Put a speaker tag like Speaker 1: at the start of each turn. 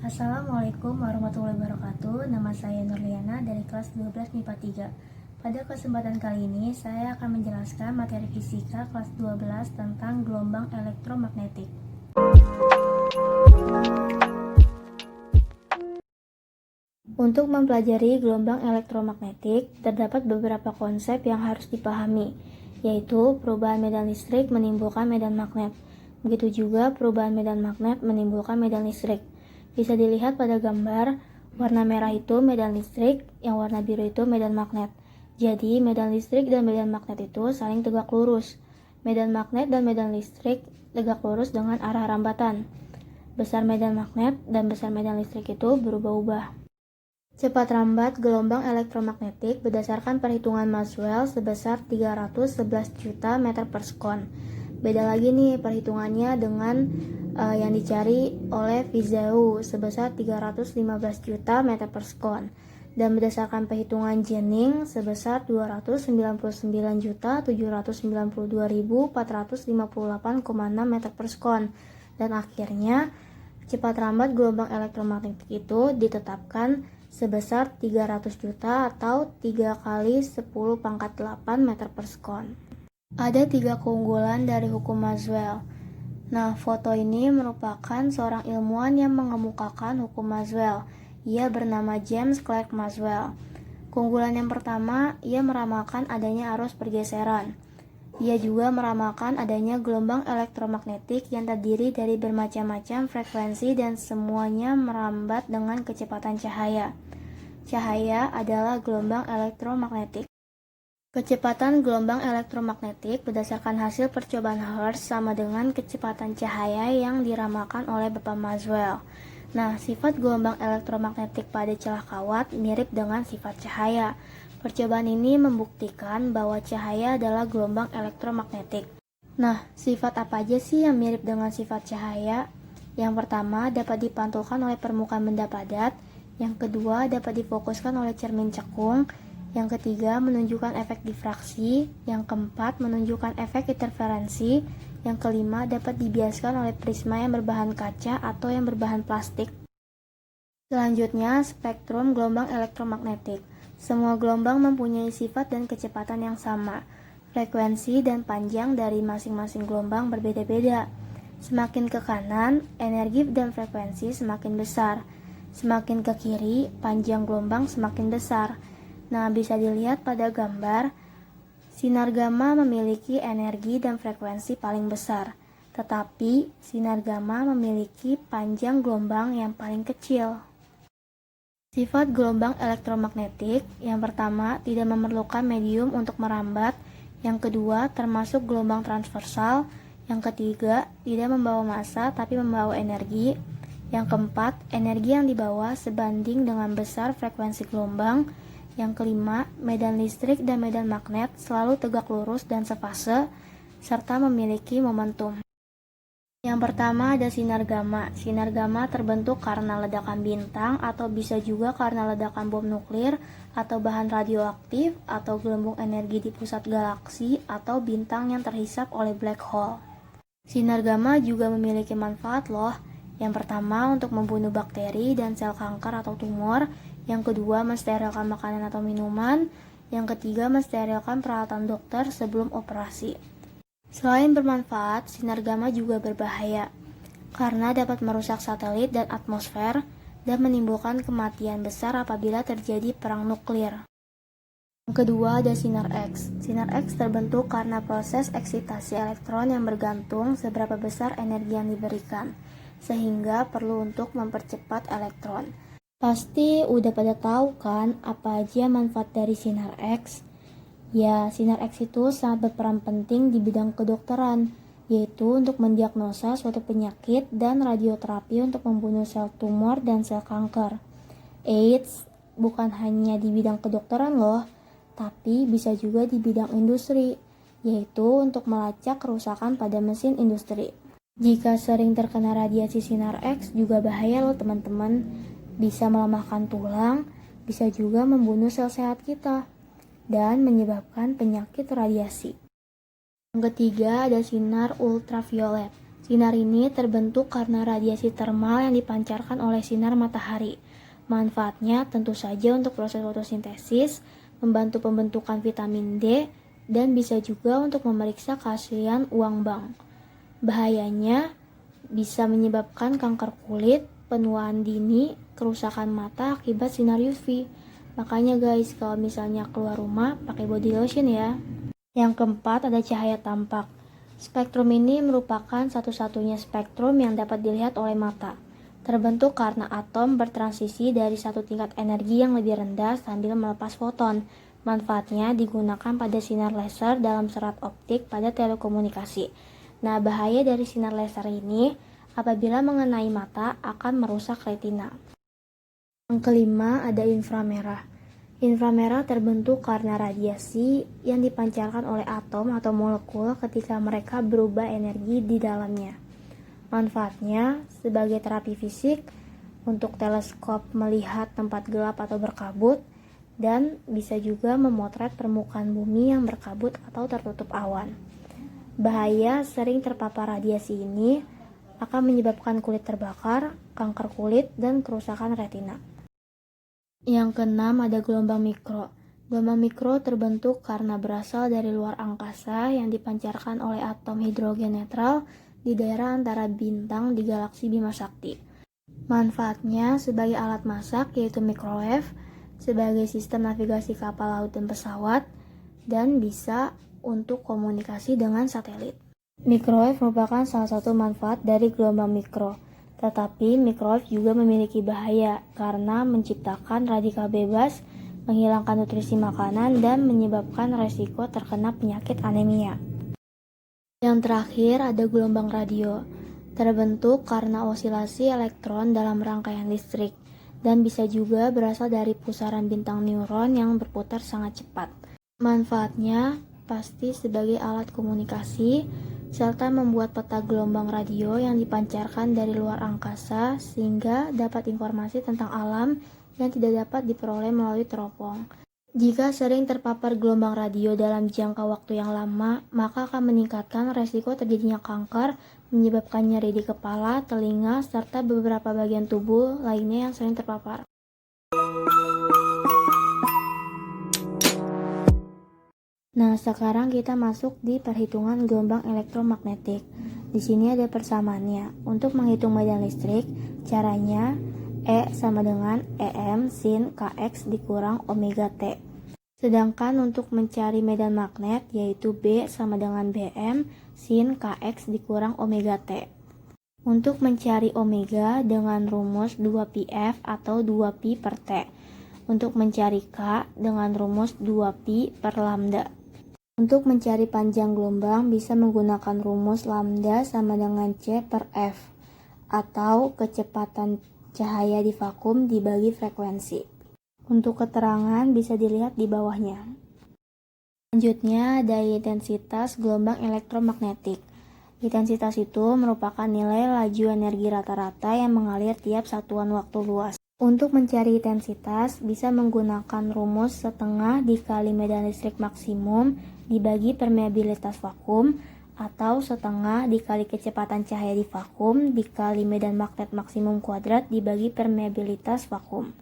Speaker 1: Assalamualaikum warahmatullahi wabarakatuh. Nama saya Nurliana dari kelas 12 MIPA 3. Pada kesempatan kali ini, saya akan menjelaskan materi fisika kelas 12 tentang gelombang elektromagnetik. Untuk mempelajari gelombang elektromagnetik, terdapat beberapa konsep yang harus dipahami, yaitu perubahan medan listrik menimbulkan medan magnet. Begitu juga perubahan medan magnet menimbulkan medan listrik. Bisa dilihat pada gambar, warna merah itu medan listrik, yang warna biru itu medan magnet. Jadi, medan listrik dan medan magnet itu saling tegak lurus. Medan magnet dan medan listrik tegak lurus dengan arah rambatan. Besar medan magnet dan besar medan listrik itu berubah-ubah. Cepat rambat gelombang elektromagnetik berdasarkan perhitungan Maxwell sebesar 311 juta meter per sekon. Beda lagi nih perhitungannya dengan yang dicari oleh Fizeau sebesar 315 juta meter per sekon. Dan berdasarkan perhitungan Jennings sebesar 299.792.458,6 meter per sekon. Dan akhirnya cepat rambat gelombang elektromagnetik itu ditetapkan sebesar 300 juta atau 3 kali 10 pangkat 8 meter per sekon. Ada 3 keunggulan dari hukum Maxwell. Nah, foto ini merupakan seorang ilmuwan yang mengemukakan hukum Maxwell. Ia bernama James Clerk Maxwell. Keunggulan yang pertama, ia meramalkan adanya arus pergeseran. Ia juga meramalkan adanya gelombang elektromagnetik yang terdiri dari bermacam-macam frekuensi dan semuanya merambat dengan kecepatan cahaya. Cahaya adalah gelombang elektromagnetik. Kecepatan gelombang elektromagnetik berdasarkan hasil percobaan Hertz sama dengan kecepatan cahaya yang diramalkan oleh Bapak Maxwell. Nah, sifat gelombang elektromagnetik pada celah kawat mirip dengan sifat cahaya. Percobaan ini membuktikan bahwa cahaya adalah gelombang elektromagnetik. Nah, sifat apa aja sih yang mirip dengan sifat cahaya? Yang pertama, dapat dipantulkan oleh permukaan benda padat. Yang kedua, dapat difokuskan oleh cermin cekung. Yang ketiga, menunjukkan efek difraksi. Yang keempat, menunjukkan efek interferensi. Yang kelima, dapat dibiaskan oleh prisma yang berbahan kaca atau yang berbahan plastik. Selanjutnya, spektrum gelombang elektromagnetik. Semua gelombang mempunyai sifat dan kecepatan yang sama. Frekuensi dan panjang dari masing-masing gelombang berbeda-beda. Semakin ke kanan, energi dan frekuensi semakin besar. Semakin ke kiri, panjang gelombang semakin besar. Nah, bisa dilihat pada gambar, sinar gamma memiliki energi dan frekuensi paling besar, tetapi sinar gamma memiliki panjang gelombang yang paling kecil. Sifat gelombang elektromagnetik, yang pertama, tidak memerlukan medium untuk merambat. Yang kedua, termasuk gelombang transversal. Yang ketiga, tidak membawa massa tapi membawa energi. Yang keempat, energi yang dibawa sebanding dengan besar frekuensi gelombang. Yang kelima, medan listrik dan medan magnet selalu tegak lurus dan sefase, serta memiliki momentum. Yang pertama ada sinar gamma. Sinar gamma terbentuk karena ledakan bintang atau bisa juga karena ledakan bom nuklir atau bahan radioaktif atau gelembung energi di pusat galaksi atau bintang yang terhisap oleh black hole. Sinar gamma juga memiliki manfaat loh. Yang pertama untuk membunuh bakteri dan sel kanker atau tumor. Yang kedua mensterilkan makanan atau minuman. Yang ketiga mensterilkan peralatan dokter sebelum operasi. Selain bermanfaat, sinar gamma juga berbahaya karena dapat merusak satelit dan atmosfer dan menimbulkan kematian besar apabila terjadi perang nuklir. Yang kedua ada sinar X. Sinar X terbentuk karena proses eksitasi elektron yang bergantung seberapa besar energi yang diberikan, sehingga perlu untuk mempercepat elektron. Pasti udah pada tahu kan apa aja manfaat dari sinar X? Ya, sinar X itu sangat berperan penting di bidang kedokteran, yaitu untuk mendiagnosa suatu penyakit dan radioterapi untuk membunuh sel tumor dan sel kanker. Eits, bukan hanya di bidang kedokteran loh, tapi bisa juga di bidang industri, yaitu untuk melacak kerusakan pada mesin industri. Jika sering terkena radiasi sinar X juga bahaya loh teman-teman, bisa melemahkan tulang, bisa juga membunuh sel sehat kita dan menyebabkan penyakit radiasi. Yang ketiga ada sinar ultraviolet. Sinar ini terbentuk karena radiasi termal yang dipancarkan oleh sinar matahari. Manfaatnya tentu saja untuk proses fotosintesis, membantu pembentukan vitamin D, dan bisa juga untuk memeriksa keaslian uang bank. Bahayanya bisa menyebabkan kanker kulit, penuaan dini, kerusakan mata akibat sinar UV. Makanya guys, kalau misalnya keluar rumah, pakai body lotion ya. Yang keempat ada cahaya tampak. Spektrum ini merupakan satu-satunya spektrum yang dapat dilihat oleh mata. Terbentuk karena atom bertransisi dari satu tingkat energi yang lebih rendah sambil melepas foton. Manfaatnya digunakan pada sinar laser dalam serat optik pada telekomunikasi. Nah, bahaya dari sinar laser ini apabila mengenai mata akan merusak retina. Yang kelima ada inframerah. Inframerah terbentuk karena radiasi yang dipancarkan oleh atom atau molekul ketika mereka berubah energi di dalamnya. Manfaatnya sebagai terapi fisik, untuk teleskop melihat tempat gelap atau berkabut, dan bisa juga memotret permukaan bumi yang berkabut atau tertutup awan. Bahaya sering terpapar radiasi ini akan menyebabkan kulit terbakar, kanker kulit, dan kerusakan retina. Yang keenam ada gelombang mikro. Gelombang mikro terbentuk karena berasal dari luar angkasa yang dipancarkan oleh atom hidrogen netral di daerah antara bintang di galaksi Bima Sakti. Manfaatnya sebagai alat masak yaitu microwave, sebagai sistem navigasi kapal laut dan pesawat, dan bisa untuk komunikasi dengan satelit. Microwave merupakan salah satu manfaat dari gelombang mikro. Tetapi microwave juga memiliki bahaya karena menciptakan radikal bebas, menghilangkan nutrisi makanan, dan menyebabkan resiko terkena penyakit anemia. Yang terakhir ada gelombang radio. Terbentuk karena osilasi elektron dalam rangkaian listrik dan bisa juga berasal dari pusaran bintang neuron yang berputar sangat cepat. Manfaatnya pasti sebagai alat komunikasi, serta membuat peta gelombang radio yang dipancarkan dari luar angkasa sehingga dapat informasi tentang alam yang tidak dapat diperoleh melalui teropong. Jika sering terpapar gelombang radio dalam jangka waktu yang lama, maka akan meningkatkan resiko terjadinya kanker, menyebabkan nyeri di kepala, telinga, serta beberapa bagian tubuh lainnya yang sering terpapar. Nah, sekarang kita masuk di perhitungan gelombang elektromagnetik. Di sini ada persamaannya. Untuk menghitung medan listrik, caranya E sama dengan EM sin Kx dikurang omega T. Sedangkan untuk mencari medan magnet, yaitu B sama dengan Bm sin Kx dikurang omega T. Untuk mencari omega dengan rumus 2πf atau 2π per T. Untuk mencari K dengan rumus 2π per lambda. Untuk mencari panjang gelombang bisa menggunakan rumus lambda sama dengan C per F atau kecepatan cahaya di vakum dibagi frekuensi. Untuk keterangan bisa dilihat di bawahnya. Selanjutnya ada intensitas gelombang elektromagnetik. Intensitas itu merupakan nilai laju energi rata-rata yang mengalir tiap satuan waktu luas. Untuk mencari intensitas bisa menggunakan rumus setengah dikali medan listrik maksimum dibagi permeabilitas vakum atau setengah dikali kecepatan cahaya di vakum dikali medan magnet maksimum kuadrat dibagi permeabilitas vakum.